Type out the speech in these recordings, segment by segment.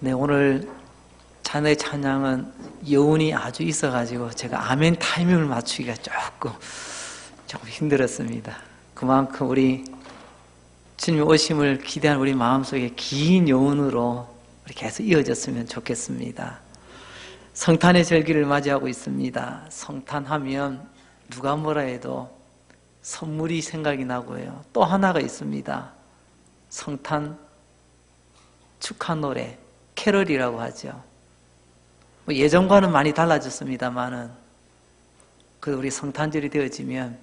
네, 오늘 자네 찬양은 여운이 아주 있어가지고 제가 아멘 타이밍을 맞추기가 조금 힘들었습니다. 그만큼 우리 주님 오심을 기대하는 우리 마음속에 긴 여운으로 계속 이어졌으면 좋겠습니다. 성탄의 절기를 맞이하고 있습니다. 성탄하면 누가 뭐라 해도 선물이 생각이 나고요. 또 하나가 있습니다. 성탄 축하 노래, 캐럴이라고 하죠. 예전과는 많이 달라졌습니다만은 우리 성탄절이 되어지면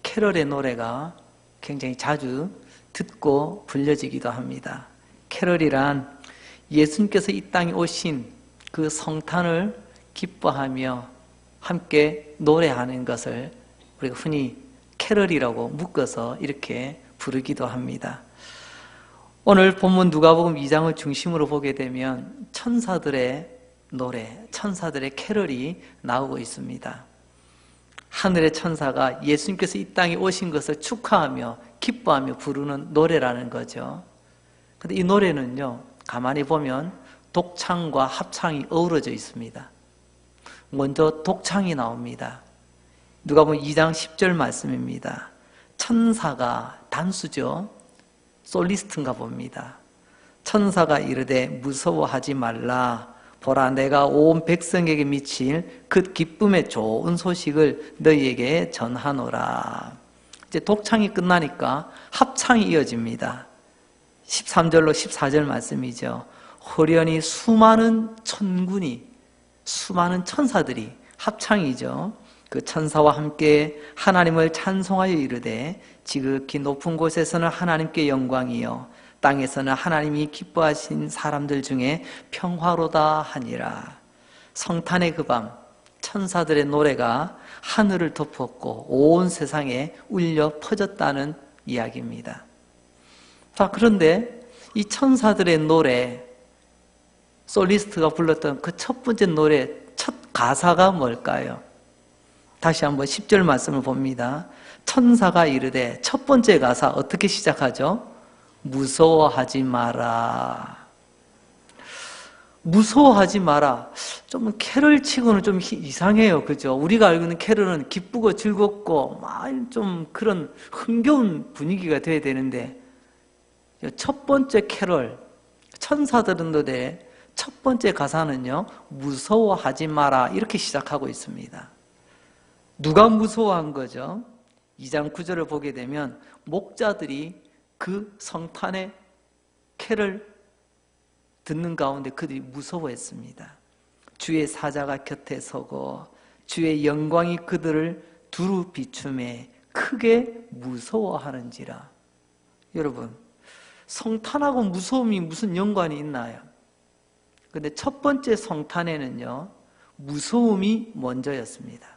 캐럴의 노래가 굉장히 자주 듣고 불려지기도 합니다. 캐럴이란 예수님께서 이 땅에 오신 그 성탄을 기뻐하며 함께 노래하는 것을 우리가 흔히 캐럴이라고 묶어서 이렇게 부르기도 합니다. 오늘 본문 누가복음 2장을 중심으로 보게 되면 천사들의 노래, 천사들의 캐럴이 나오고 있습니다. 하늘의 천사가 예수님께서 이 땅에 오신 것을 축하하며 기뻐하며 부르는 노래라는 거죠. 그런데 이 노래는요, 가만히 보면 독창과 합창이 어우러져 있습니다. 먼저 독창이 나옵니다. 누가복음 2장 10절 말씀입니다. 천사가, 단수죠, 솔리스트인가 봅니다. 천사가 이르되 무서워하지 말라. 보라, 내가 온 백성에게 미칠 그 기쁨의 좋은 소식을 너희에게 전하노라. 이제 독창이 끝나니까 합창이 이어집니다. 13절로 14절 말씀이죠. 호련히 수많은 천군이, 수많은 천사들이, 합창이죠, 그 천사와 함께 하나님을 찬송하여 이르되 지극히 높은 곳에서는 하나님께 영광이요 땅에서는 하나님이 기뻐하신 사람들 중에 평화로다 하니라. 성탄의 그 밤 천사들의 노래가 하늘을 덮었고 온 세상에 울려 퍼졌다는 이야기입니다. 자, 그런데 이 천사들의 노래, 솔리스트가 불렀던 그 첫 번째 노래, 첫 가사가 뭘까요? 다시 한번 10절 말씀을 봅니다. 천사가 이르되, 첫 번째 가사 어떻게 시작하죠? 무서워하지 마라. 무서워하지 마라. 좀 캐럴 치고는 좀 이상해요. 그죠? 우리가 알고 있는 캐럴은 기쁘고 즐겁고 막 좀 그런 흥겨운 분위기가 돼야 되는데, 첫 번째 캐럴, 천사들은 노래 첫 번째 가사는요, 무서워하지 마라, 이렇게 시작하고 있습니다. 누가 무서워한 거죠? 2장 9절을 보게 되면 목자들이 그 성탄의 캐럴 듣는 가운데 그들이 무서워했습니다. 주의 사자가 곁에 서고 주의 영광이 그들을 두루 비추매 크게 무서워하는지라. 여러분, 성탄하고 무서움이 무슨 연관이 있나요? 그런데 첫 번째 성탄에는요, 무서움이 먼저였습니다.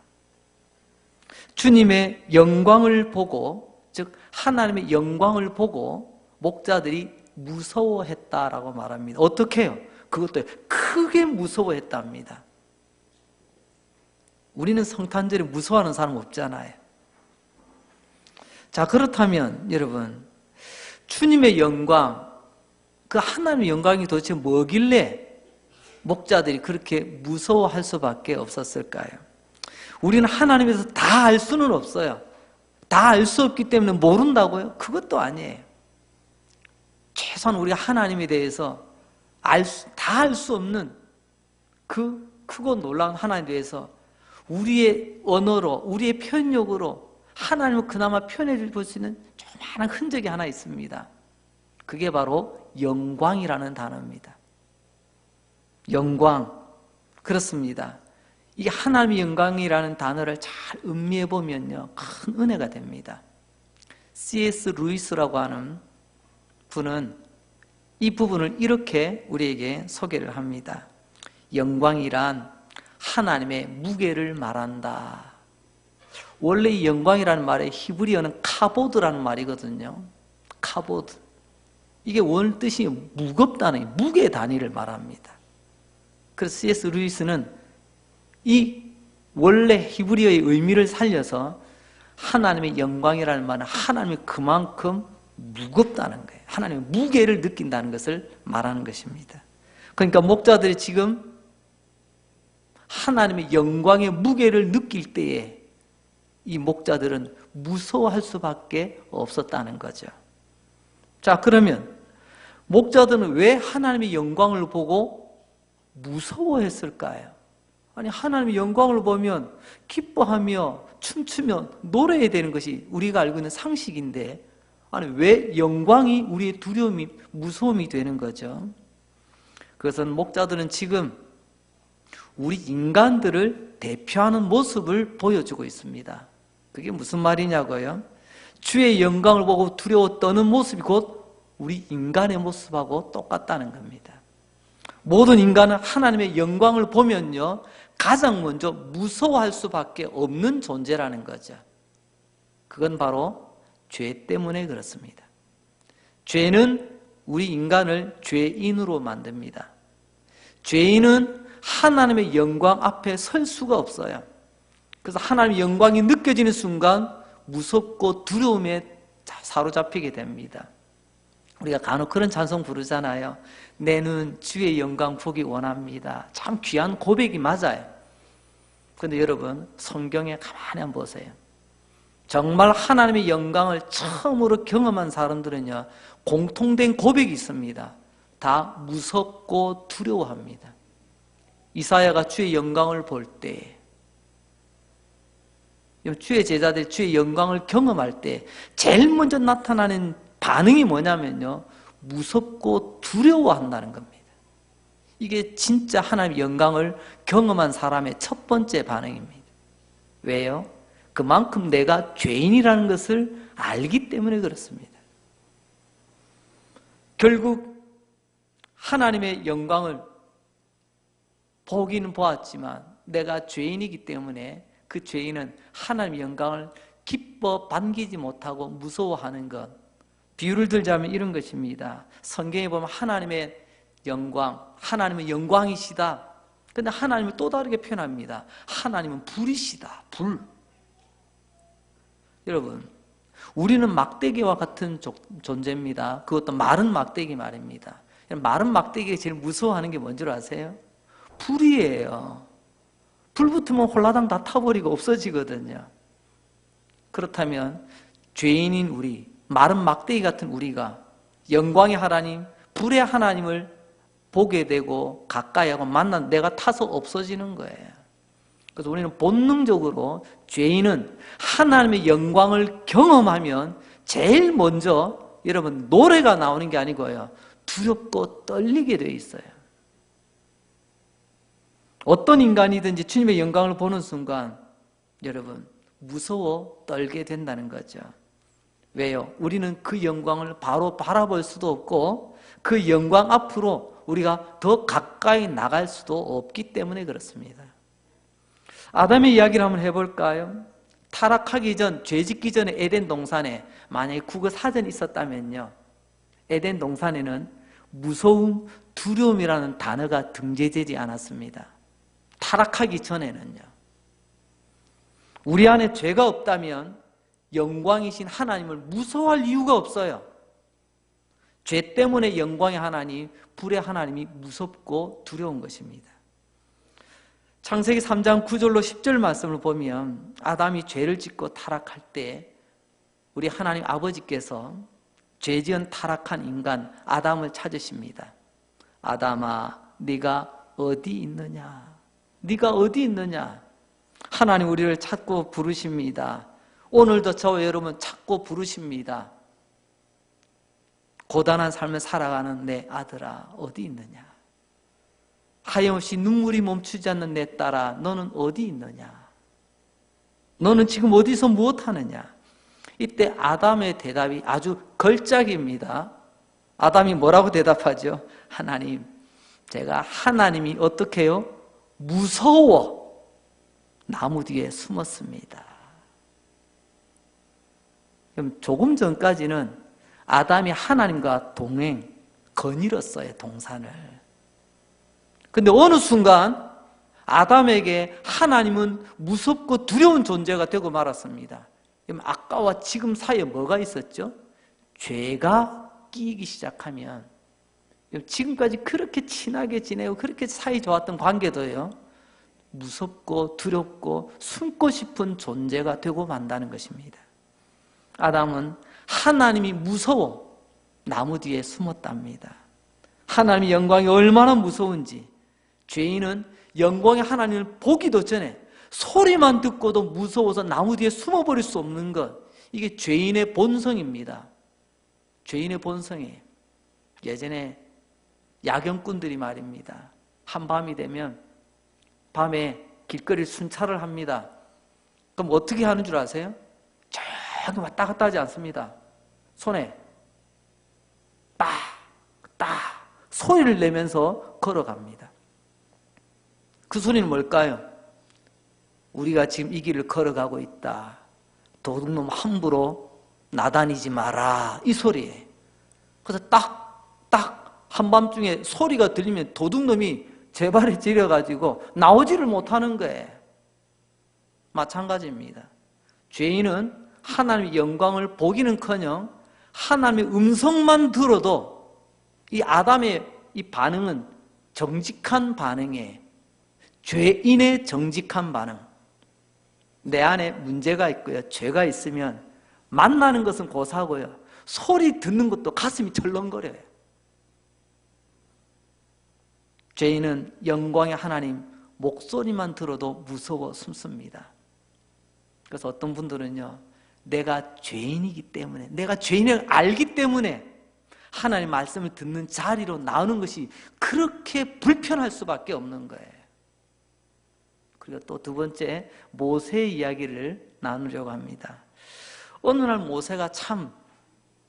주님의 영광을 보고, 즉 하나님의 영광을 보고 목자들이 무서워했다라고 말합니다. 어떻게 해요? 그것도 크게 무서워했답니다. 우리는 성탄절에 무서워하는 사람 없잖아요. 자, 그렇다면 여러분, 주님의 영광, 그 하나님의 영광이 도대체 뭐길래 목자들이 그렇게 무서워할 수밖에 없었을까요? 우리는 하나님에 대해서 다 알 수는 없어요. 다 알 수 없기 때문에 모른다고요? 그것도 아니에요. 최소한 우리가 하나님에 대해서 다 알 수 없는 그 크고 놀라운 하나님에 대해서 우리의 언어로, 우리의 표현력으로 하나님을 그나마 표현해 볼 수 있는 조그마한 흔적이 하나 있습니다. 그게 바로 영광이라는 단어입니다. 영광, 그렇습니다. 이게 하나님의 영광이라는 단어를 잘 음미해 보면요, 큰 은혜가 됩니다. C.S. 루이스라고 하는 분은 이 부분을 이렇게 우리에게 소개를 합니다. 영광이란 하나님의 무게를 말한다. 원래 이 영광이라는 말의 히브리어는 카보드라는 말이거든요. 카보드. 이게 원 뜻이 무겁다는, 무게 단위를 말합니다. 그래서 C.S. 루이스는 이 원래 히브리어의 의미를 살려서 하나님의 영광이라는 말은 하나님이 그만큼 무겁다는 거예요. 하나님의 무게를 느낀다는 것을 말하는 것입니다. 그러니까 목자들이 지금 하나님의 영광의 무게를 느낄 때에 이 목자들은 무서워할 수밖에 없었다는 거죠. 자, 그러면 목자들은 왜 하나님의 영광을 보고 무서워했을까요? 아니, 하나님의 영광을 보면 기뻐하며 춤추며 노래해야 되는 것이 우리가 알고 있는 상식인데, 아니, 왜 영광이 우리의 두려움이, 무서움이 되는 거죠? 그것은 목자들은 지금 우리 인간들을 대표하는 모습을 보여주고 있습니다. 그게 무슨 말이냐고요? 주의 영광을 보고 두려워 떠는 모습이 곧 우리 인간의 모습하고 똑같다는 겁니다. 모든 인간은 하나님의 영광을 보면요, 가장 먼저 무서워할 수밖에 없는 존재라는 거죠. 그건 바로 죄 때문에 그렇습니다. 죄는 우리 인간을 죄인으로 만듭니다. 죄인은 하나님의 영광 앞에 설 수가 없어요. 그래서 하나님의 영광이 느껴지는 순간 무섭고 두려움에 사로잡히게 됩니다. 우리가 간혹 그런 찬송 부르잖아요. 내 눈 주의 영광 보기 원합니다. 참 귀한 고백이 맞아요. 그런데 여러분, 성경에 가만히 한번 보세요. 정말 하나님의 영광을 처음으로 경험한 사람들은요, 공통된 고백이 있습니다. 다 무섭고 두려워합니다. 이사야가 주의 영광을 볼 때, 주의 제자들이 주의 영광을 경험할 때 제일 먼저 나타나는 반응이 뭐냐면요, 무섭고 두려워한다는 겁니다. 이게 진짜 하나님의 영광을 경험한 사람의 첫 번째 반응입니다. 왜요? 그만큼 내가 죄인이라는 것을 알기 때문에 그렇습니다. 결국 하나님의 영광을 보기는 보았지만 내가 죄인이기 때문에 그 죄인은 하나님의 영광을 기뻐 반기지 못하고 무서워하는 것, 비유를 들자면 이런 것입니다. 성경에 보면 하나님의 영광, 하나님은 영광이시다. 그런데 하나님을 또 다르게 표현합니다. 하나님은 불이시다. 불. 여러분, 우리는 막대기와 같은 존재입니다. 그것도 마른 막대기 말입니다. 마른 막대기가 제일 무서워하는 게 뭔지 아세요? 불이에요. 불 붙으면 홀라당 다 타버리고 없어지거든요. 그렇다면 죄인인 우리, 마른 막대기 같은 우리가 영광의 하나님, 불의 하나님을 보게 되고 가까이 하고 만난 내가 타서 없어지는 거예요. 그래서 우리는 본능적으로 죄인은 하나님의 영광을 경험하면 제일 먼저 여러분 노래가 나오는 게 아니고요, 두렵고 떨리게 되어 있어요. 어떤 인간이든지 주님의 영광을 보는 순간 여러분 무서워 떨게 된다는 거죠. 왜요? 우리는 그 영광을 바로 바라볼 수도 없고 그 영광 앞으로 우리가 더 가까이 나갈 수도 없기 때문에 그렇습니다. 아담의 이야기를 한번 해볼까요? 타락하기 전, 죄 짓기 전에 에덴 동산에 만약에 국어 사전이 있었다면요, 에덴 동산에는 무서움, 두려움이라는 단어가 등재되지 않았습니다. 타락하기 전에는요. 우리 안에 죄가 없다면 영광이신 하나님을 무서워할 이유가 없어요. 죄 때문에 영광의 하나님, 불의 하나님이 무섭고 두려운 것입니다. 창세기 3장 9절로 10절 말씀을 보면 아담이 죄를 짓고 타락할 때 우리 하나님 아버지께서 죄지은 타락한 인간 아담을 찾으십니다. 아담아, 네가 어디 있느냐? 네가 어디 있느냐? 하나님 우리를 찾고 부르십니다. 오늘도 저와 여러분 찾고 부르십니다. 고단한 삶을 살아가는 내 아들아, 어디 있느냐? 하염없이 눈물이 멈추지 않는 내 딸아, 너는 어디 있느냐? 너는 지금 어디서 무엇하느냐? 이때 아담의 대답이 아주 걸작입니다. 아담이 뭐라고 대답하죠? 하나님, 제가 하나님이 어떻게 해요? 무서워 나무 뒤에 숨었습니다. 그럼 조금 전까지는 아담이 하나님과 동행, 거닐었어요, 동산을. 근데 어느 순간 아담에게 하나님은 무섭고 두려운 존재가 되고 말았습니다. 그럼 아까와 지금 사이에 뭐가 있었죠? 죄가 끼기 시작하면 지금까지 그렇게 친하게 지내고 그렇게 사이 좋았던 관계도요, 무섭고 두렵고 숨고 싶은 존재가 되고 만다는 것입니다. 아담은 하나님이 무서워 나무 뒤에 숨었답니다. 하나님의 영광이 얼마나 무서운지, 죄인은 영광의 하나님을 보기도 전에 소리만 듣고도 무서워서 나무 뒤에 숨어버릴 수 없는 것, 이게 죄인의 본성입니다. 죄인의 본성이에요. 예전에 야경꾼들이 말입니다, 한밤이 되면 밤에 길거리를 순찰을 합니다. 그럼 어떻게 하는 줄 아세요? 저기 왔다 갔다 하지 않습니다. 손에 딱 소리를 내면서 걸어갑니다. 그 소리는 뭘까요? 우리가 지금 이 길을 걸어가고 있다, 도둑놈 함부로 나다니지 마라, 이 소리예요. 그래서 딱 한밤중에 소리가 들리면 도둑놈이 제 발에 찔려가지고 나오지를 못하는 거예요. 마찬가지입니다. 죄인은 하나님의 영광을 보기는커녕 하나님의 음성만 들어도 이 아담의 이 반응은 정직한 반응이에요. 죄인의 정직한 반응. 내 안에 문제가 있고요, 죄가 있으면 만나는 것은 고사고요, 소리 듣는 것도 가슴이 철렁거려요. 죄인은 영광의 하나님 목소리만 들어도 무서워 숨습니다. 그래서 어떤 분들은요, 내가 죄인이기 때문에, 내가 죄인을 알기 때문에 하나님 말씀을 듣는 자리로 나오는 것이 그렇게 불편할 수밖에 없는 거예요. 그리고 또 두 번째, 모세의 이야기를 나누려고 합니다. 어느 날 모세가 좀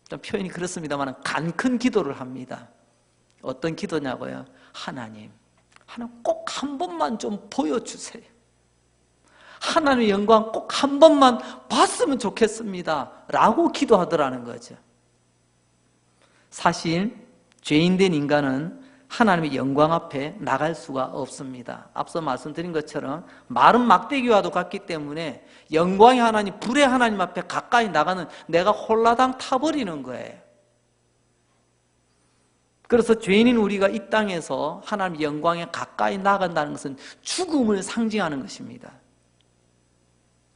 표현이 그렇습니다만 간큰 기도를 합니다. 어떤 기도냐고요? 하나님 꼭 한 번만 좀 보여주세요. 하나님의 영광 꼭 한 번만 봤으면 좋겠습니다 라고 기도하더라는 거죠. 사실 죄인된 인간은 하나님의 영광 앞에 나갈 수가 없습니다. 앞서 말씀드린 것처럼 마른 막대기와도 같기 때문에 영광의 하나님, 불의 하나님 앞에 가까이 나가는 내가 홀라당 타버리는 거예요. 그래서 죄인인 우리가 이 땅에서 하나님의 영광에 가까이 나간다는 것은 죽음을 상징하는 것입니다.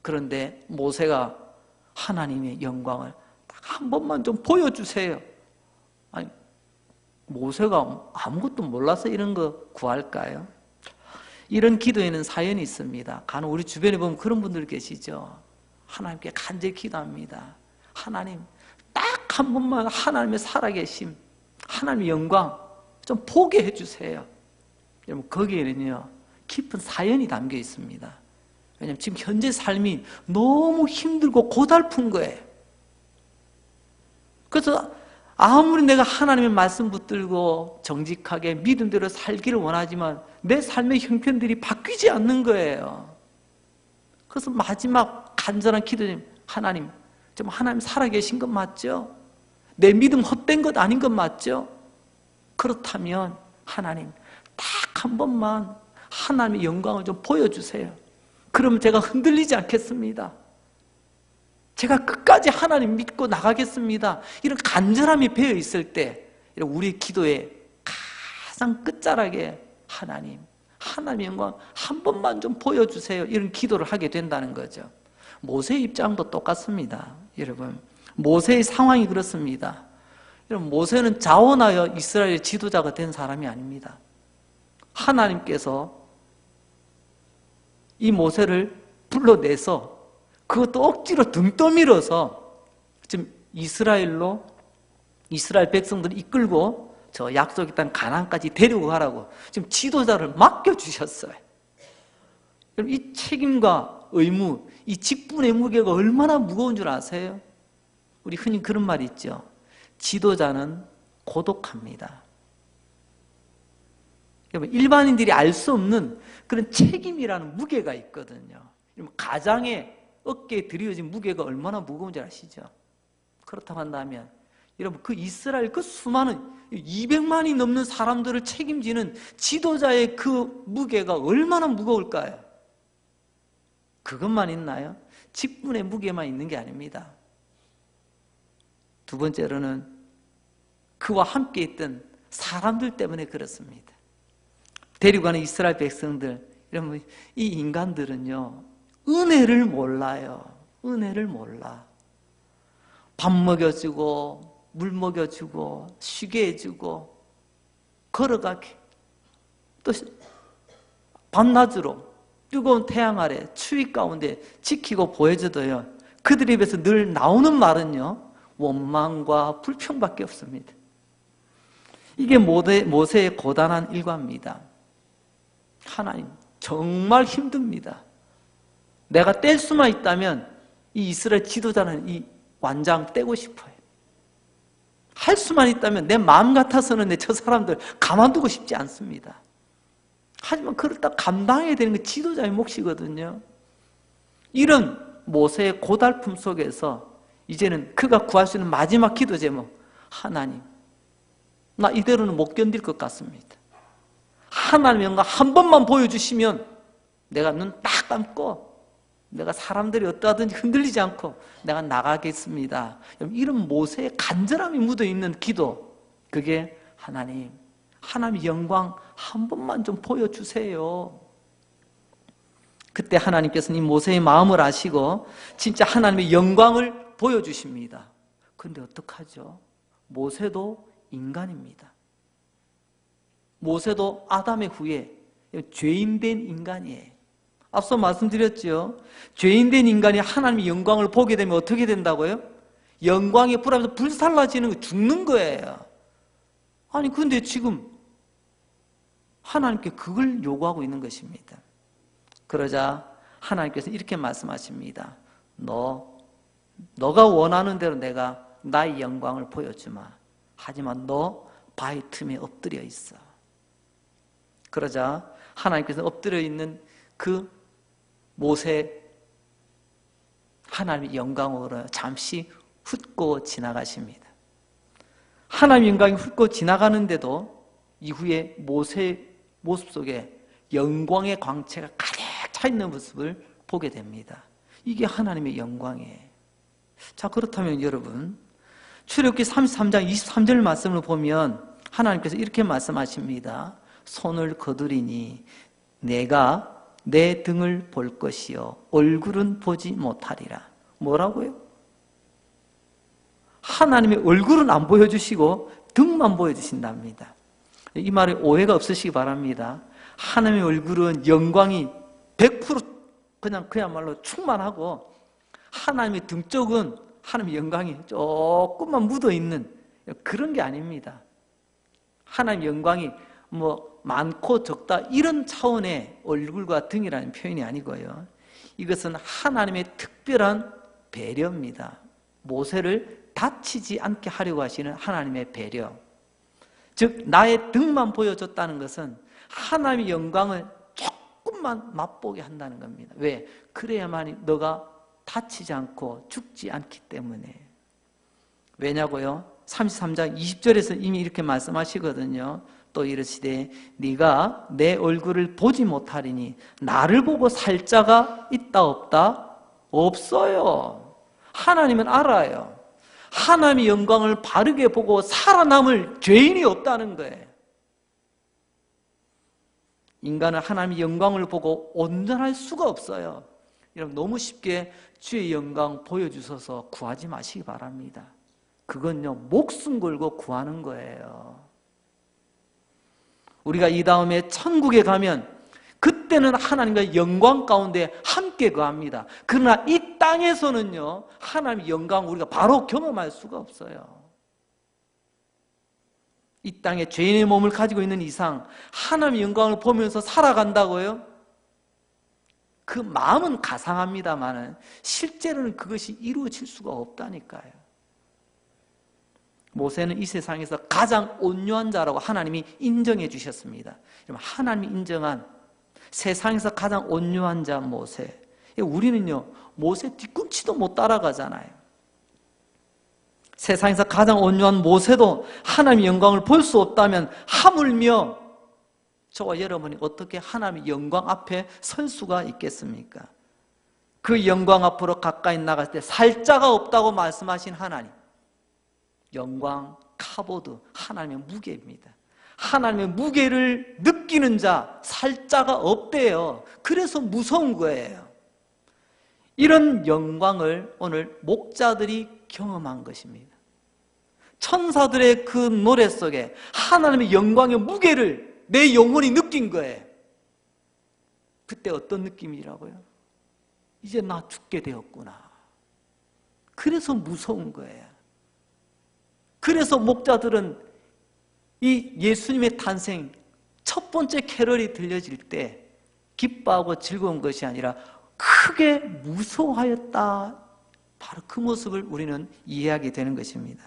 그런데 모세가 하나님의 영광을 딱 한 번만 좀 보여주세요. 아니, 모세가 아무것도 몰라서 이런 거 구할까요? 이런 기도에는 사연이 있습니다. 간혹 우리 주변에 보면 그런 분들 계시죠. 하나님께 간절히 기도합니다. 하나님, 딱 한 번만 하나님의 살아계심, 하나님의 영광 좀 보게 해주세요. 여러분, 거기에는요 깊은 사연이 담겨 있습니다. 왜냐하면 지금 현재 삶이 너무 힘들고 고달픈 거예요. 그래서 아무리 내가 하나님의 말씀 붙들고 정직하게 믿음대로 살기를 원하지만 내 삶의 형편들이 바뀌지 않는 거예요. 그래서 마지막 간절한 기도는 하나님, 좀 하나님 살아계신 것 맞죠? 내 믿음 헛된 것 아닌 것 맞죠? 그렇다면 하나님 딱 한 번만 하나님의 영광을 좀 보여주세요. 그러면 제가 흔들리지 않겠습니다. 제가 끝까지 하나님 믿고 나가겠습니다. 이런 간절함이 배어 있을 때 우리의 기도의 가장 끝자락에 하나님의 영광 한 번만 좀 보여주세요. 이런 기도를 하게 된다는 거죠. 모세의 입장도 똑같습니다. 여러분, 모세의 상황이 그렇습니다. 여러분, 모세는 자원하여 이스라엘 지도자가 된 사람이 아닙니다. 하나님께서 이 모세를 불러내서 그것도 억지로 등 떠밀어서 지금 이스라엘 백성들을 이끌고 저 약속의 땅 가나안까지 데리고 가라고 지금 지도자를 맡겨주셨어요. 그럼 이 책임과 의무, 이 직분의 무게가 얼마나 무거운 줄 아세요? 우리 흔히 그런 말이 있죠. 지도자는 고독합니다. 일반인들이 알 수 없는 그런 책임이라는 무게가 있거든요. 가장의 어깨에 드리워진 무게가 얼마나 무거운지 아시죠? 그렇다고 한다면 여러분, 그 이스라엘 그 수많은 200만이 넘는 사람들을 책임지는 지도자의 그 무게가 얼마나 무거울까요? 그것만 있나요? 직분의 무게만 있는 게 아닙니다. 두 번째로는 그와 함께 있던 사람들 때문에 그렇습니다. 데리고 가는 이스라엘 백성들, 이러면 이 인간들은요, 은혜를 몰라요. 은혜를 몰라. 밥 먹여주고, 물 먹여주고, 쉬게 해주고, 걸어가게. 또 밤낮으로 뜨거운 태양 아래 추위 가운데 지키고 보여줘도요, 그들 입에서 늘 나오는 말은요, 원망과 불평밖에 없습니다. 이게 모세의 고단한 일과입니다. 하나님, 정말 힘듭니다. 내가 뗄 수만 있다면 이 이스라엘 지도자는 이 완장 떼고 싶어요. 할 수만 있다면 내 마음 같아서는 저 사람들 가만두고 싶지 않습니다. 하지만 그렇다 감당해야 되는 게 지도자의 몫이거든요. 이런 모세의 고달픔 속에서 이제는 그가 구할 수 있는 마지막 기도 제목, 하나님, 나 이대로는 못 견딜 것 같습니다. 하나님의 영광 한 번만 보여주시면 내가 눈 딱 감고 내가 사람들이 어떠하든지 흔들리지 않고 내가 나가겠습니다. 이런 모세의 간절함이 묻어있는 기도, 그게 하나님의 영광 한 번만 좀 보여주세요. 그때 하나님께서는 이 모세의 마음을 아시고 진짜 하나님의 영광을 보여주십니다. 그런데 어떡하죠? 모세도 인간입니다. 모세도 아담의 후에 죄인된 인간이에요. 앞서 말씀드렸죠. 죄인된 인간이 하나님의 영광을 보게 되면 어떻게 된다고요? 영광에 불하면서 불살라지는 거, 죽는 거예요. 아니 근데 지금 하나님께 그걸 요구하고 있는 것입니다. 그러자 하나님께서 이렇게 말씀하십니다. 너가 원하는 대로 내가 나의 영광을 보여주마. 하지만 너 바위 틈에 엎드려 있어. 그러자 하나님께서 엎드려 있는 그 모세, 하나님의 영광으로 잠시 훑고 지나가십니다. 하나님의 영광이 훑고 지나가는데도 이후에 모세의 모습 속에 영광의 광채가 가득 차 있는 모습을 보게 됩니다. 이게 하나님의 영광이에요. 자, 그렇다면 여러분, 출애굽기 33장 23절 말씀을 보면 하나님께서 이렇게 말씀하십니다. 손을 거두리니 내가 내 등을 볼 것이요 얼굴은 보지 못하리라. 뭐라고요? 하나님의 얼굴은 안 보여주시고 등만 보여주신답니다. 이 말에 오해가 없으시기 바랍니다. 하나님의 얼굴은 영광이 100% 그냥 그야말로 충만하고 하나님의 등 쪽은 하나님의 영광이 조금만 묻어있는 그런 게 아닙니다. 하나님의 영광이 많고 적다 이런 차원의 얼굴과 등이라는 표현이 아니고요. 이것은 하나님의 특별한 배려입니다. 모세를 다치지 않게 하려고 하시는 하나님의 배려. 즉 나의 등만 보여줬다는 것은 하나님의 영광을 조금만 맛보게 한다는 겁니다. 왜? 그래야만이 너가 다치지 않고 죽지 않기 때문에. 왜냐고요? 33장 20절에서 이미 이렇게 말씀하시거든요. 또 이르시되 네가 내 얼굴을 보지 못하리니 나를 보고 살 자가 있다 없다? 없어요. 하나님은 알아요. 하나님의 영광을 바르게 보고 살아남을 죄인이 없다는 거예요. 인간은 하나님의 영광을 보고 온전할 수가 없어요. 여러분 너무 쉽게 주의 영광 보여주셔서 구하지 마시기 바랍니다. 그건요 목숨 걸고 구하는 거예요. 우리가 이 다음에 천국에 가면 그때는 하나님과 영광 가운데 함께 거합니다. 그러나 이 땅에서는요 하나님의 영광 우리가 바로 경험할 수가 없어요. 이 땅에 죄인의 몸을 가지고 있는 이상 하나님의 영광을 보면서 살아간다고요? 그 마음은 가상합니다만 실제로는 그것이 이루어질 수가 없다니까요. 모세는 이 세상에서 가장 온유한 자라고 하나님이 인정해 주셨습니다. 하나님이 인정한 세상에서 가장 온유한 자 모세. 우리는요 모세 뒤꿈치도 못 따라가잖아요. 세상에서 가장 온유한 모세도 하나님의 영광을 볼 수 없다면 하물며 저와 여러분이 어떻게 하나님의 영광 앞에 설 수가 있겠습니까? 그 영광 앞으로 가까이 나갈 때 살 자가 없다고 말씀하신 하나님, 영광, 카보드, 하나님의 무게입니다. 하나님의 무게를 느끼는 자, 살 자가 없대요. 그래서 무서운 거예요. 이런 영광을 오늘 목자들이 경험한 것입니다. 천사들의 그 노래 속에 하나님의 영광의 무게를 내 영혼이 느낀 거예요. 그때 어떤 느낌이라고요? 이제 나 죽게 되었구나. 그래서 무서운 거예요. 그래서 목자들은 이 예수님의 탄생 첫 번째 캐럴이 들려질 때 기뻐하고 즐거운 것이 아니라 크게 무서워하였다. 바로 그 모습을 우리는 이해하게 되는 것입니다.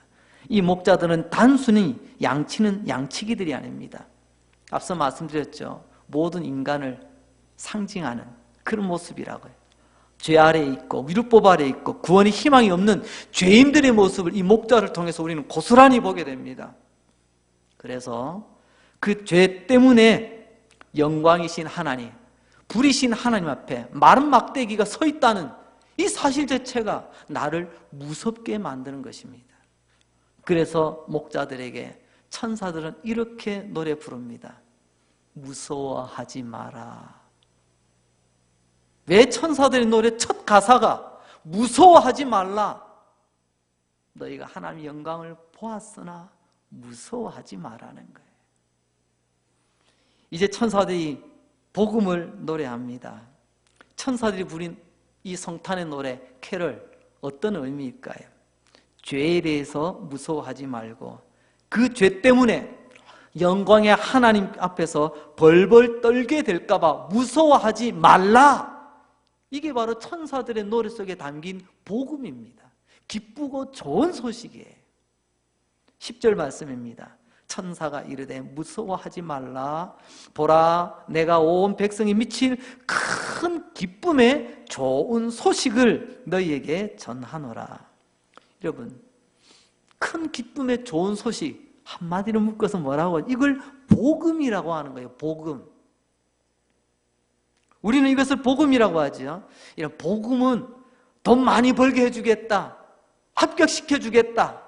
이 목자들은 단순히 양치는 양치기들이 아닙니다. 앞서 말씀드렸죠. 모든 인간을 상징하는 그런 모습이라고요. 죄 아래에 있고 율법 아래에 있고 구원의 희망이 없는 죄인들의 모습을 이 목자를 통해서 우리는 고스란히 보게 됩니다. 그래서 그 죄 때문에 영광이신 하나님, 불이신 하나님 앞에 마른 막대기가 서 있다는 이 사실 자체가 나를 무섭게 만드는 것입니다. 그래서 목자들에게 천사들은 이렇게 노래 부릅니다. 무서워하지 마라. 왜 천사들의 노래 첫 가사가 무서워하지 말라. 너희가 하나님의 영광을 보았으나 무서워하지 말라는 거예요. 이제 천사들이 복음을 노래합니다. 천사들이 부린 이 성탄의 노래 캐럴, 어떤 의미일까요? 죄에 대해서 무서워하지 말고 그 죄 때문에 영광의 하나님 앞에서 벌벌 떨게 될까 봐 무서워하지 말라. 이게 바로 천사들의 노래 속에 담긴 복음입니다. 기쁘고 좋은 소식이에요. 10절 말씀입니다. 천사가 이르되 무서워하지 말라. 보라, 내가 온 백성이 미칠 큰 기쁨의 좋은 소식을 너희에게 전하노라. 여러분, 큰 기쁨의 좋은 소식 한마디로 묶어서 뭐라고? 이걸 복음이라고 하는 거예요. 복음. 우리는 이것을 복음이라고 하죠. 이런 복음은 돈 많이 벌게 해주겠다, 합격시켜주겠다,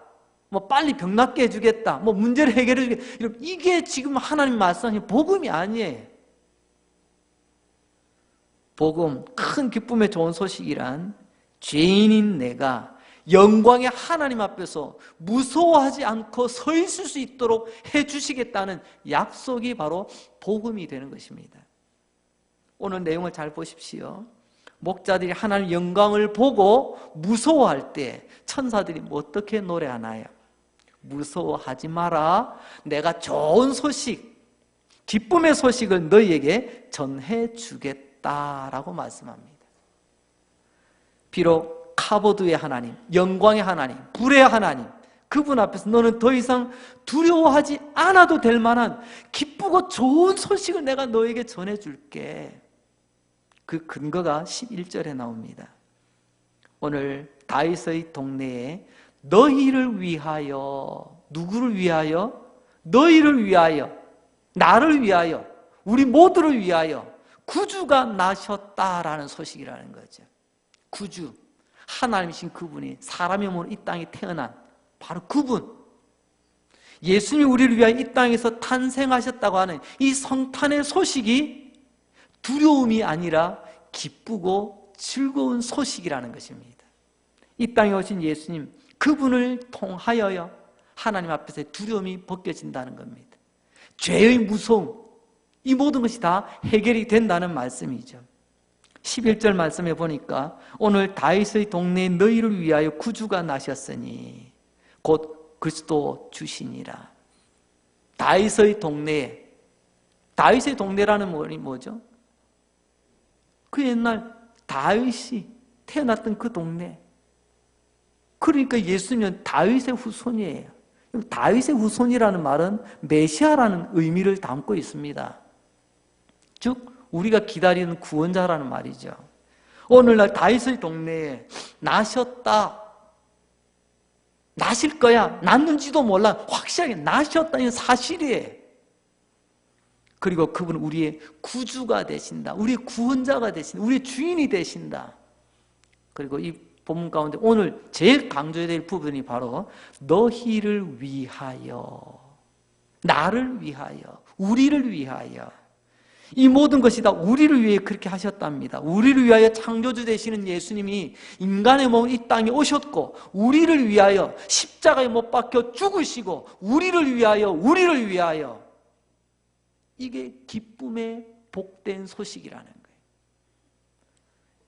뭐 빨리 병 낫게 해주겠다, 뭐 문제를 해결해 주겠다. 이게 지금 하나님 말씀하신 복음이 아니에요. 복음, 큰 기쁨의 좋은 소식이란 죄인인 내가 영광의 하나님 앞에서 무서워하지 않고 서 있을 수 있도록 해주시겠다는 약속이 바로 복음이 되는 것입니다. 오늘 내용을 잘 보십시오. 목자들이 하나님의 영광을 보고 무서워할 때 천사들이 어떻게 노래하나요? 무서워하지 마라. 내가 좋은 소식, 기쁨의 소식을 너희에게 전해주겠다라고 말씀합니다. 비록 카보드의 하나님, 영광의 하나님, 불의 하나님, 그분 앞에서 너는 더 이상 두려워하지 않아도 될 만한 기쁘고 좋은 소식을 내가 너에게 전해줄게. 그 근거가 11절에 나옵니다. 오늘 다윗의 동네에 너희를 위하여, 누구를 위하여? 너희를 위하여, 나를 위하여, 우리 모두를 위하여 구주가 나셨다라는 소식이라는 거죠. 구주, 하나님이신 그분이 사람의 몸으로 이 땅에 태어난 바로 그분, 예수님이 우리를 위하여 이 땅에서 탄생하셨다고 하는 이 성탄의 소식이 두려움이 아니라 기쁘고 즐거운 소식이라는 것입니다. 이 땅에 오신 예수님, 그분을 통하여 하나님 앞에서 두려움이 벗겨진다는 겁니다. 죄의 무서움, 이 모든 것이 다 해결이 된다는 말씀이죠. 11절 말씀에 보니까 오늘 다윗의 동네에 너희를 위하여 구주가 나셨으니 곧 그리스도 주시니라. 다윗의 동네에, 다윗의 동네라는 말이 뭐죠? 그 옛날 다윗이 태어났던 그 동네. 그러니까 예수님은 다윗의 후손이에요. 다윗의 후손이라는 말은 메시아라는 의미를 담고 있습니다. 즉 우리가 기다리는 구원자라는 말이죠. 오늘날 다윗의 동네에 나셨다, 나실 거야, 났는지도 몰라, 확실하게 나셨다는 사실이에요. 그리고 그분은 우리의 구주가 되신다, 우리의 구원자가 되신다, 우리의 주인이 되신다. 그리고 이 본문 가운데 오늘 제일 강조해야 될 부분이 바로 너희를 위하여. 나를 위하여, 우리를 위하여. 이 모든 것이 다 우리를 위해 그렇게 하셨답니다. 우리를 위하여 창조주 되시는 예수님이 인간의 몸 이 땅에 오셨고 우리를 위하여 십자가에 못 박혀 죽으시고 우리를 위하여 이게 기쁨의 복된 소식이라는 거예요.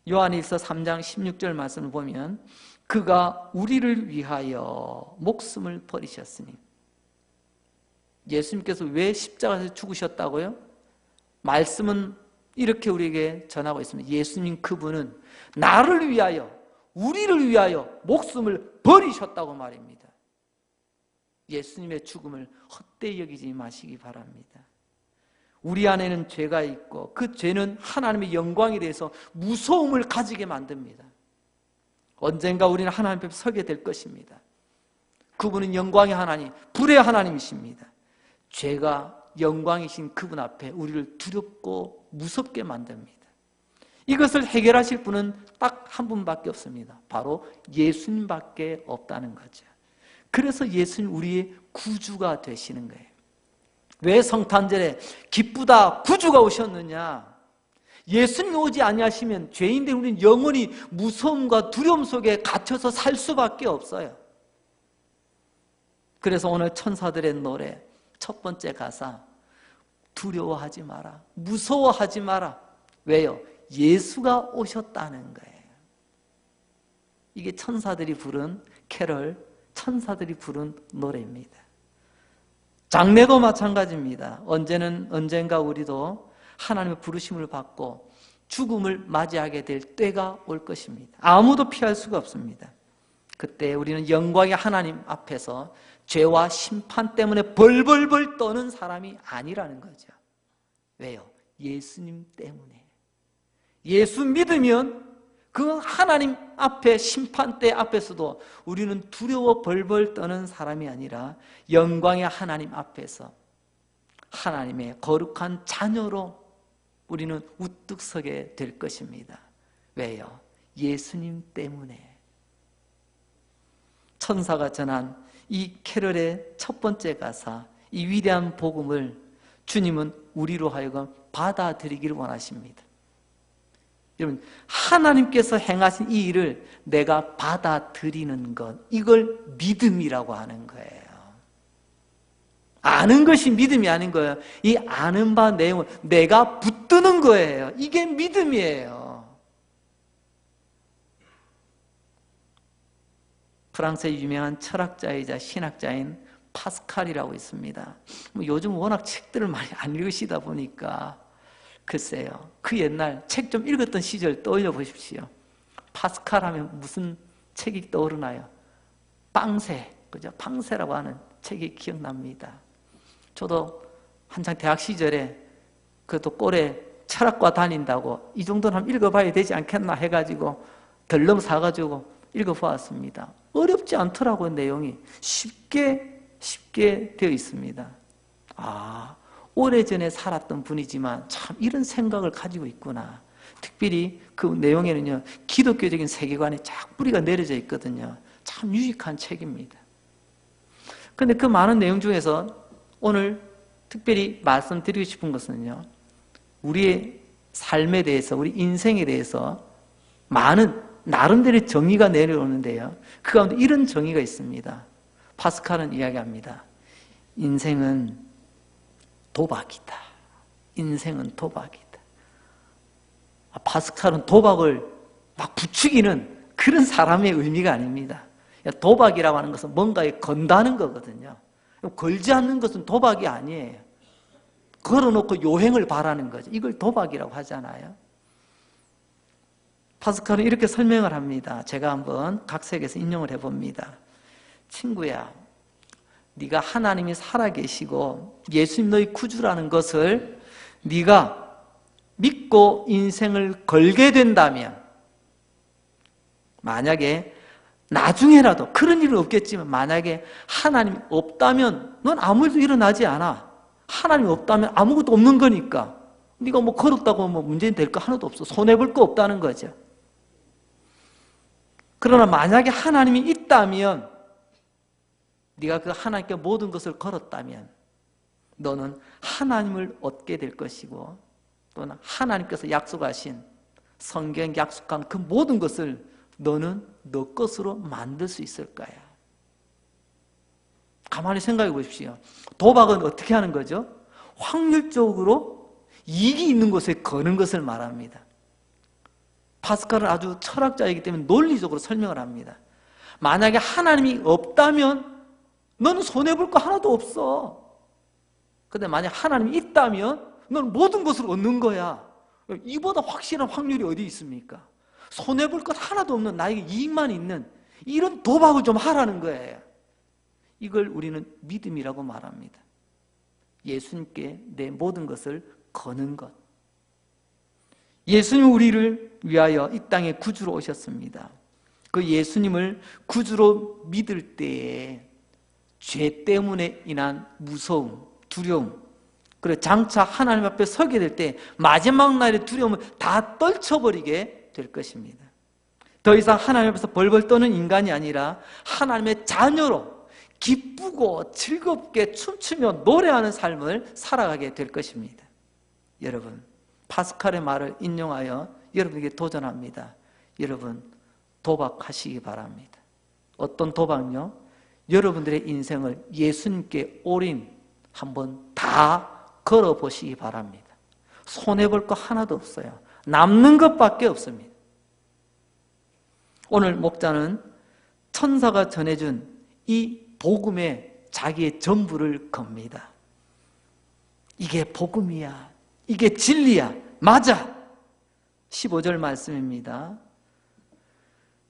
요한일서 3장 16절 말씀을 보면 그가 우리를 위하여 목숨을 버리셨으니, 예수님께서 왜 십자가에서 죽으셨다고요? 말씀은 이렇게 우리에게 전하고 있습니다. 예수님 그분은 나를 위하여, 우리를 위하여 목숨을 버리셨다고 말입니다. 예수님의 죽음을 헛되이 여기지 마시기 바랍니다. 우리 안에는 죄가 있고 그 죄는 하나님의 영광에 대해서 무서움을 가지게 만듭니다. 언젠가 우리는 하나님 앞에 서게 될 것입니다. 그분은 영광의 하나님, 불의 하나님이십니다. 죄가 영광이신 그분 앞에 우리를 두렵고 무섭게 만듭니다. 이것을 해결하실 분은 딱 한 분밖에 없습니다. 바로 예수님밖에 없다는 거죠. 그래서 예수님 우리의 구주가 되시는 거예요. 왜 성탄절에 기쁘다 구주가 오셨느냐? 예수님 오지 아니하시면 죄인된 우리는 영원히 무서움과 두려움 속에 갇혀서 살 수밖에 없어요. 그래서 오늘 천사들의 노래 첫 번째 가사, 두려워하지 마라, 무서워하지 마라. 왜요? 예수가 오셨다는 거예요. 이게 천사들이 부른 캐럴, 천사들이 부른 노래입니다. 장래도 마찬가지입니다. 언젠가 우리도 하나님의 부르심을 받고 죽음을 맞이하게 될 때가 올 것입니다. 아무도 피할 수가 없습니다. 그때 우리는 영광의 하나님 앞에서 죄와 심판 때문에 벌벌벌 떠는 사람이 아니라는 거죠. 왜요? 예수님 때문에. 예수 믿으면 그 하나님 앞에 심판대 앞에서도 우리는 두려워 벌벌 떠는 사람이 아니라 영광의 하나님 앞에서 하나님의 거룩한 자녀로 우리는 우뚝 서게 될 것입니다. 왜요? 예수님 때문에. 천사가 전한 이 캐럴의 첫 번째 가사, 이 위대한 복음을 주님은 우리로 하여금 받아들이기를 원하십니다. 여러분, 하나님께서 행하신 이 일을 내가 받아들이는 것, 이걸 믿음이라고 하는 거예요. 아는 것이 믿음이 아닌 거예요. 이 아는 바 내용을 내가 붙드는 거예요. 이게 믿음이에요. 프랑스의 유명한 철학자이자 신학자인 파스칼이라고 있습니다. 요즘 워낙 책들을 많이 안 읽으시다 보니까 글쎄요, 그 옛날 책 좀 읽었던 시절 떠올려 보십시오. 파스칼 하면 무슨 책이 떠오르나요? 빵세, 그죠? 빵세라고 하는 책이 기억납니다. 저도 한창 대학 시절에 그것도 꼴에 철학과 다닌다고 이 정도는 한번 읽어봐야 되지 않겠나 해가지고 덜렁 사가지고 읽어보았습니다. 어렵지 않더라고요. 내용이 쉽게 되어 있습니다. 오래전에 살았던 분이지만 참 이런 생각을 가지고 있구나. 특별히 그 내용에는요, 기독교적인 세계관이 쫙 뿌리가 내려져 있거든요. 참 유익한 책입니다. 그런데 그 많은 내용 중에서 오늘 특별히 말씀드리고 싶은 것은요, 우리의 삶에 대해서, 우리 인생에 대해서 많은 나름대로의 정의가 내려오는데요, 그 가운데 이런 정의가 있습니다. 파스칼은 이야기합니다. 인생은 도박이다. 인생은 도박이다. 파스칼은 도박을 막 부추기는 그런 사람의 의미가 아닙니다. 도박이라고 하는 것은 뭔가에 건다는 거거든요. 걸지 않는 것은 도박이 아니에요. 걸어놓고 요행을 바라는 거죠. 이걸 도박이라고 하잖아요. 파스칼은 이렇게 설명을 합니다. 제가 한번 각색해서 인용을 해봅니다. 친구야, 네가 하나님이 살아계시고 예수님 너희 구주라는 것을 네가 믿고 인생을 걸게 된다면, 만약에 나중에라도, 그런 일은 없겠지만 만약에 하나님이 없다면 넌 아무 일도 일어나지 않아. 하나님이 없다면 아무것도 없는 거니까 네가 뭐 걸었다고 뭐 문제는 될 거 하나도 없어. 손해볼 거 없다는 거죠. 그러나 만약에 하나님이 있다면, 네가 그 하나님께 모든 것을 걸었다면 너는 하나님을 얻게 될 것이고 또는 하나님께서 약속하신 성경 약속한 그 모든 것을 너는 너 것으로 만들 수 있을 거야. 가만히 생각해 보십시오. 도박은 어떻게 하는 거죠? 확률적으로 이익이 있는 곳에 거는 것을 말합니다. 파스칼은 아주 철학자이기 때문에 논리적으로 설명을 합니다. 만약에 하나님이 없다면 너는 손해볼 거 하나도 없어. 근데 만약 하나님이 있다면 너는 모든 것을 얻는 거야. 이보다 확실한 확률이 어디 있습니까? 손해볼 것 하나도 없는 나에게 이익만 있는 이런 도박을 좀 하라는 거예요. 이걸 우리는 믿음이라고 말합니다. 예수님께 내 모든 것을 거는 것. 예수님 우리를 위하여 이 땅에 구주로 오셨습니다. 그 예수님을 구주로 믿을 때에 죄 때문에 인한 무서움, 두려움, 그리고 장차 하나님 앞에 서게 될 때 마지막 날의 두려움을 다 떨쳐버리게 될 것입니다. 더 이상 하나님 앞에서 벌벌 떠는 인간이 아니라 하나님의 자녀로 기쁘고 즐겁게 춤추며 노래하는 삶을 살아가게 될 것입니다. 여러분, 파스칼의 말을 인용하여 여러분에게 도전합니다. 여러분, 도박하시기 바랍니다. 어떤 도박요? 여러분들의 인생을 예수님께 올인 한번 다 걸어보시기 바랍니다. 손해볼 거 하나도 없어요. 남는 것밖에 없습니다. 오늘 목자는 천사가 전해준 이 복음에 자기의 전부를 겁니다. 이게 복음이야. 이게 진리야. 맞아. 15절 말씀입니다.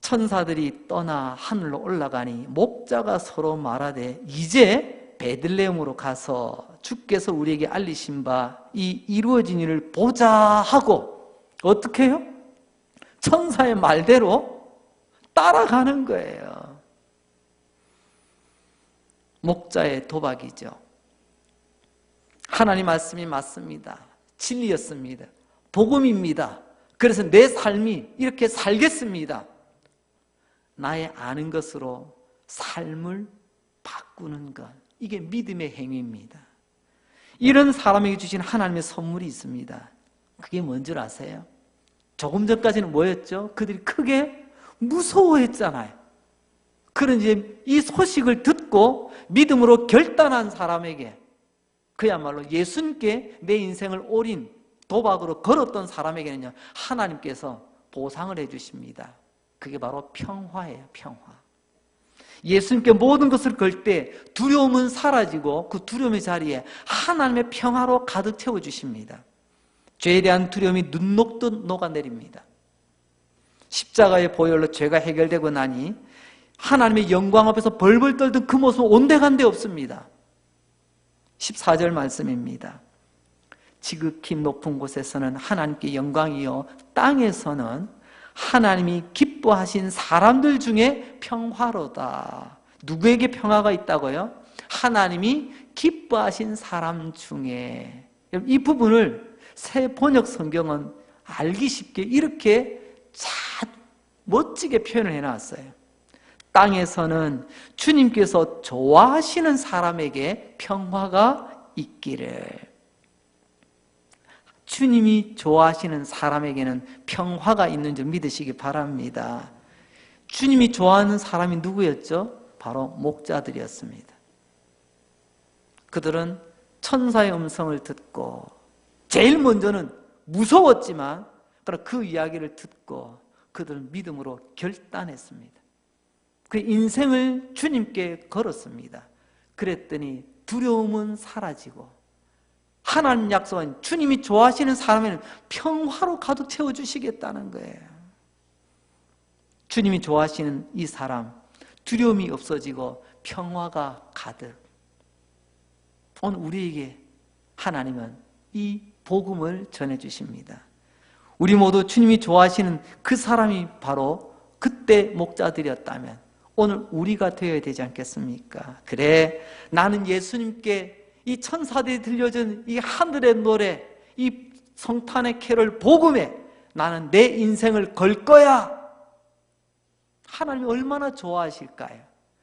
천사들이 떠나 하늘로 올라가니 목자가 서로 말하되 이제 베들레헴으로 가서 주께서 우리에게 알리신 바 이 이루어진 일을 보자 하고 어떻게 해요? 천사의 말대로 따라가는 거예요. 목자의 도박이죠. 하나님 말씀이 맞습니다. 진리였습니다. 복음입니다. 그래서 내 삶이 이렇게 살겠습니다. 나의 아는 것으로 삶을 바꾸는 것. 이게 믿음의 행위입니다. 이런 사람에게 주신 하나님의 선물이 있습니다. 그게 뭔지 아세요? 조금 전까지는 뭐였죠? 그들이 크게 무서워했잖아요. 그런지 이 소식을 듣고 믿음으로 결단한 사람에게 그야말로 예수님께 내 인생을 올인 도박으로 걸었던 사람에게는요, 하나님께서 보상을 해주십니다. 그게 바로 평화예요. 평화. 예수님께 모든 것을 걸 때 두려움은 사라지고 그 두려움의 자리에 하나님의 평화로 가득 채워주십니다. 죄에 대한 두려움이 눈 녹듯 녹아내립니다. 십자가의 보혈로 죄가 해결되고 나니 하나님의 영광 앞에서 벌벌 떨던 그 모습은 온데간데 없습니다. 14절 말씀입니다. 지극히 높은 곳에서는 하나님께 영광이요 땅에서는 하나님이 기뻐하신 사람들 중에 평화로다. 누구에게 평화가 있다고요? 하나님이 기뻐하신 사람 중에. 이 부분을 새 번역 성경은 알기 쉽게 이렇게 잘 멋지게 표현을 해놨어요. 땅에서는 주님께서 좋아하시는 사람에게 평화가 있기를. 주님이 좋아하시는 사람에게는 평화가 있는 줄 믿으시기 바랍니다. 주님이 좋아하는 사람이 누구였죠? 바로 목자들이었습니다. 그들은 천사의 음성을 듣고 제일 먼저는 무서웠지만 그 이야기를 듣고 그들은 믿음으로 결단했습니다. 그 인생을 주님께 걸었습니다. 그랬더니 두려움은 사라지고 하나님 약속한 주님이 좋아하시는 사람에는 평화로 가득 채워주시겠다는 거예요. 주님이 좋아하시는 이 사람, 두려움이 없어지고 평화가 가득. 오늘 우리에게 하나님은 이 복음을 전해주십니다. 우리 모두 주님이 좋아하시는 그 사람이 바로 그때 목자들이었다면 오늘 우리가 되어야 되지 않겠습니까? 그래, 나는 예수님께 이 천사들이 들려준 이 하늘의 노래, 이 성탄의 캐럴 복음에 나는 내 인생을 걸 거야. 하나님이 얼마나 좋아하실까요?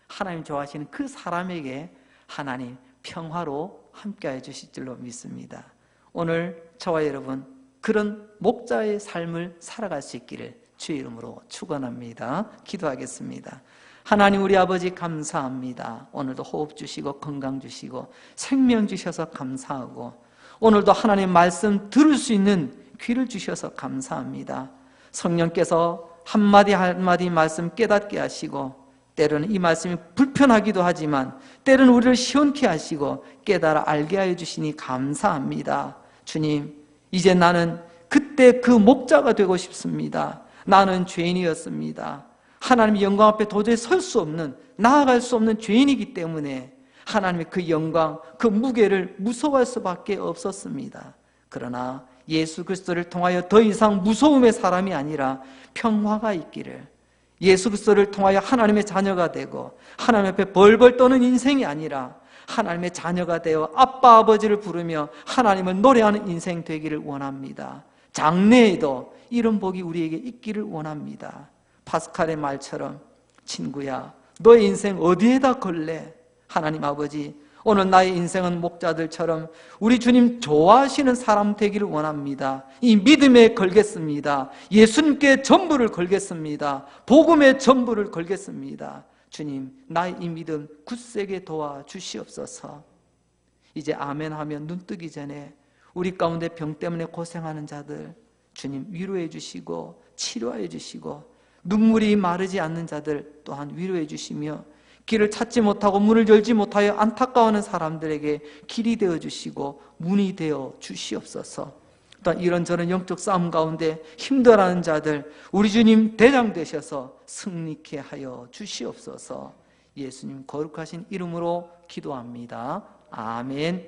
하나님 좋아하시는 그 사람에게 하나님 평화로 함께해 주실 줄로 믿습니다. 오늘 저와 여러분 그런 목자의 삶을 살아갈 수 있기를 주의 이름으로 축원합니다. 기도하겠습니다. 하나님 우리 아버지 감사합니다. 오늘도 호흡 주시고 건강 주시고 생명 주셔서 감사하고 오늘도 하나님 말씀 들을 수 있는 귀를 주셔서 감사합니다. 성령께서 한마디 한마디 말씀 깨닫게 하시고 때로는 이 말씀이 불편하기도 하지만 때로는 우리를 시원케 하시고 깨달아 알게 하여 주시니 감사합니다. 주님, 이제 나는 그때 그 목자가 되고 싶습니다. 나는 죄인이었습니다. 하나님의 영광 앞에 도저히 설 수 없는, 나아갈 수 없는 죄인이기 때문에 하나님의 그 영광, 그 무게를 무서워할 수밖에 없었습니다. 그러나 예수 그리스도를 통하여 더 이상 무서움의 사람이 아니라 평화가 있기를, 예수 그리스도를 통하여 하나님의 자녀가 되고 하나님 앞에 벌벌 떠는 인생이 아니라 하나님의 자녀가 되어 아빠 아버지를 부르며 하나님을 노래하는 인생 되기를 원합니다. 장래에도 이런 복이 우리에게 있기를 원합니다. 파스칼의 말처럼 친구야, 너의 인생 어디에다 걸래? 하나님 아버지, 오늘 나의 인생은 목자들처럼 우리 주님 좋아하시는 사람 되기를 원합니다. 이 믿음에 걸겠습니다. 예수님께 전부를 걸겠습니다. 복음에 전부를 걸겠습니다. 주님, 나의 이 믿음 굳세게 도와주시옵소서. 이제 아멘 하면 눈 뜨기 전에 우리 가운데 병 때문에 고생하는 자들 주님 위로해 주시고 치료해 주시고, 눈물이 마르지 않는 자들 또한 위로해 주시며, 길을 찾지 못하고 문을 열지 못하여 안타까워하는 사람들에게 길이 되어 주시고 문이 되어 주시옵소서. 또한 이런저런 영적 싸움 가운데 힘들어하는 자들 우리 주님 대장 되셔서 승리케 하여 주시옵소서. 예수님 거룩하신 이름으로 기도합니다. 아멘.